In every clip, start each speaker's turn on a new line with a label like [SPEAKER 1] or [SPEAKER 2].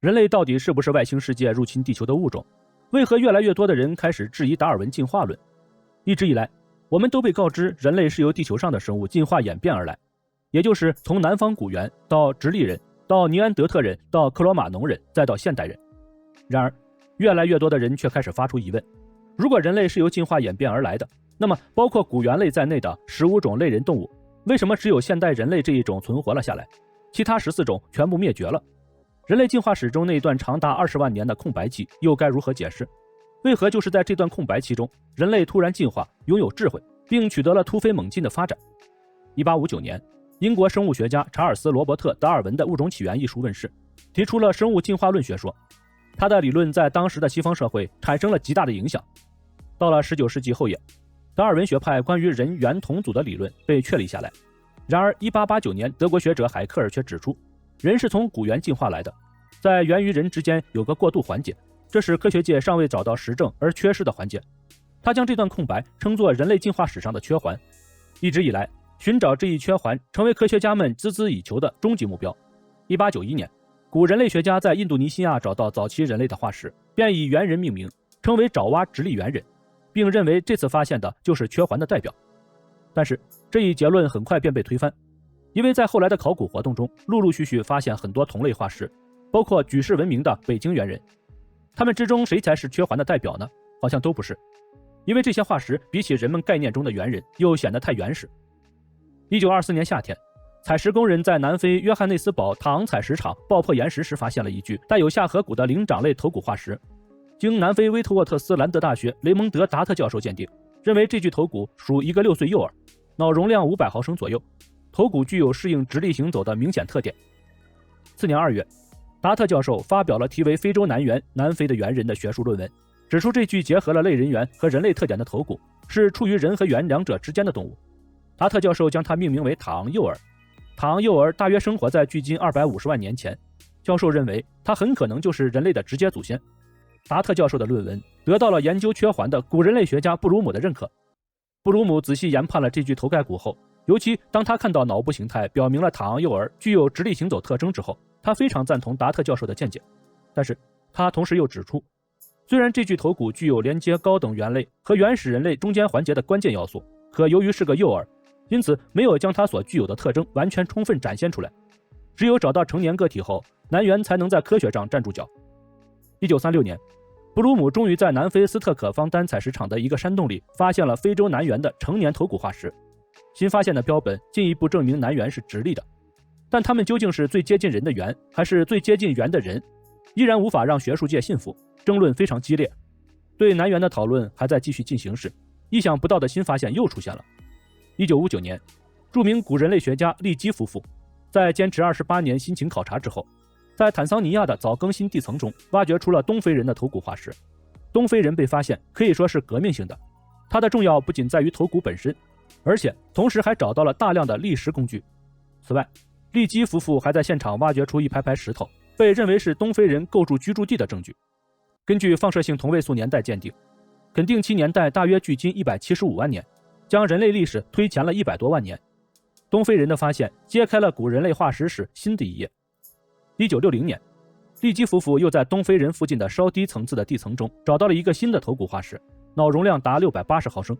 [SPEAKER 1] 人类到底是不是外星世界入侵地球的物种？为何越来越多的人开始质疑达尔文进化论？一直以来，我们都被告知人类是由地球上的生物进化演变而来，也就是从南方古猿到直立人，到尼安德特人，到克罗马农人，再到现代人。然而，越来越多的人却开始发出疑问：如果人类是由进化演变而来的，那么包括古猿类在内的15种类人动物，为什么只有现代人类这一种存活了下来，其他14种全部灭绝了？人类进化史中那一段长达20万年的空白期又该如何解释？为何就是在这段空白期中，人类突然进化，拥有智慧，并取得了突飞猛进的发展？1859年，英国生物学家查尔斯·罗伯特·达尔文的《物种起源》一书问世，提出了生物进化论学说。他的理论在当时的西方社会产生了极大的影响。到了19世纪后叶，达尔文学派关于人猿同祖的理论被确立下来。然而1889年，德国学者海克尔却指出，人是从古猿进化来的，在猿与人之间有个过渡环节，这是科学界尚未找到实证而缺失的环节。他将这段空白称作人类进化史上的缺环。一直以来，寻找这一缺环成为科学家们孜孜以求的终极目标。1891年，古人类学家在印度尼西亚找到早期人类的化石，便以猿人命名，称为爪哇直立猿人，并认为这次发现的就是缺环的代表。但是这一结论很快便被推翻，因为在后来的考古活动中，陆陆续续发现很多同类化石，包括举世闻名的北京猿人。他们之中谁才是缺环的代表呢？好像都不是，因为这些化石比起人们概念中的猿人又显得太原始。1924年夏天，采石工人在南非约翰内斯堡塔昂采石场爆破岩石时，发现了一具带有下颌骨的灵长类头骨化石。经南非威特沃特斯兰德大学雷蒙德·达特教授鉴定，认为这具头骨属一个6岁幼儿，脑容量500毫升左右，头骨具有适应直立行走的明显特点。次年2月，达特教授发表了题为《非洲南猿：南非的猿人》的学术论文，指出这具结合了类人猿和人类特点的头骨是处于人和猿两者之间的动物。达特教授将它命名为塔昂幼儿。塔昂幼儿大约生活在距今250万年前，教授认为它很可能就是人类的直接祖先。达特教授的论文得到了研究缺环的古人类学家布鲁姆的认可。布鲁姆仔细研判了这具头盖骨后，尤其当他看到脑部形态表明了塔昂幼儿具有直立行走特征之后，他非常赞同达特教授的见解。但是他同时又指出，虽然这具头骨具有连接高等猿类和原始人类中间环节的关键要素，可由于是个幼儿，因此没有将它所具有的特征完全充分展现出来。只有找到成年个体后，南猿才能在科学上站住脚。1936年，布鲁姆终于在南非斯特可方丹采石场的一个山洞里发现了非洲南猿的成年头骨化石。新发现的标本进一步证明南猿是直立的，但它们究竟是最接近人的猿，还是最接近猿的人，依然无法让学术界信服，争论非常激烈。对南猿的讨论还在继续进行时，意想不到的新发现又出现了。1959年，著名古人类学家利基夫妇在坚持28年辛勤考察之后，在坦桑尼亚的早更新地层中挖掘出了东非人的头骨化石。东非人被发现可以说是革命性的，它的重要不仅在于头骨本身，而且同时还找到了大量的砾石工具。此外，利基夫妇还在现场挖掘出一排排石头，被认为是东非人构筑居住地的证据。根据放射性同位素年代鉴定，肯定其年代大约距今175万年，将人类历史推前了100多万年。东非人的发现揭开了古人类化石史新的一页。1960年，利基夫妇又在东非人附近的稍低层次的地层中找到了一个新的头骨化石，脑容量达680毫升，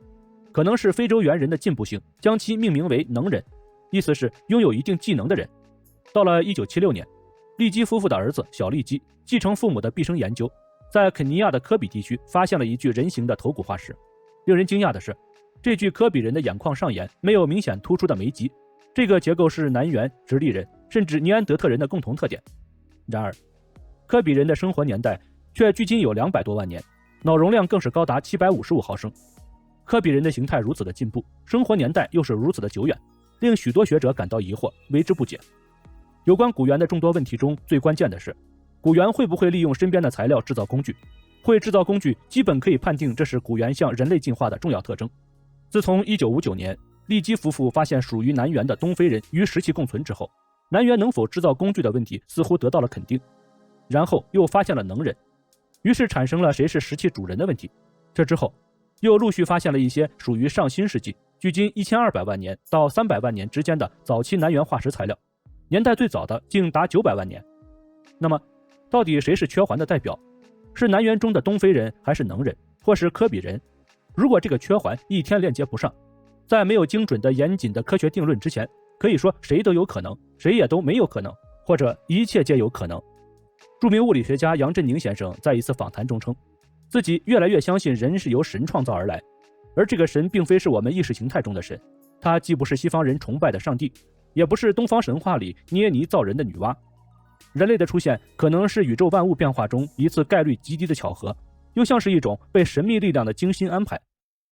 [SPEAKER 1] 可能是非洲猿人的进步性，将其命名为能人，意思是拥有一定技能的人。到了1976年，利基夫妇的儿子小利基继承父母的毕生研究，在肯尼亚的科比地区发现了一具人形的头骨化石。令人惊讶的是，这具科比人的眼眶上沿没有明显突出的眉脊，这个结构是南猿、直立人甚至尼安德特人的共同特点。然而，科比人的生活年代却距今有200多万年，脑容量更是高达755毫升。科比人的形态如此的进步，生活年代又是如此的久远，令许多学者感到疑惑，为之不解。有关古猿的众多问题中，最关键的是，古猿会不会利用身边的材料制造工具？会制造工具，基本可以判定这是古猿向人类进化的重要特征。自从1959年利基夫妇发现属于南猿的东非人与石器共存之后，南猿能否制造工具的问题似乎得到了肯定。然后又发现了能人，于是产生了谁是石器主人的问题。这之后又陆续发现了一些属于上新世纪距今1200万年到300万年之间的早期南猿化石材料，年代最早的竟达900万年。那么到底谁是缺环的代表？是南辕中的东非人，还是能人，或是科比人？如果这个缺环一天链接不上，在没有精准的严谨的科学定论之前，可以说谁都有可能，谁也都没有可能，或者一切皆有可能。著名物理学家杨振宁先生在一次访谈中称，自己越来越相信人是由神创造而来，而这个神并非是我们意识形态中的神，他既不是西方人崇拜的上帝，也不是东方神话里捏泥造人的女娲。人类的出现可能是宇宙万物变化中一次概率极低的巧合，又像是一种被神秘力量的精心安排。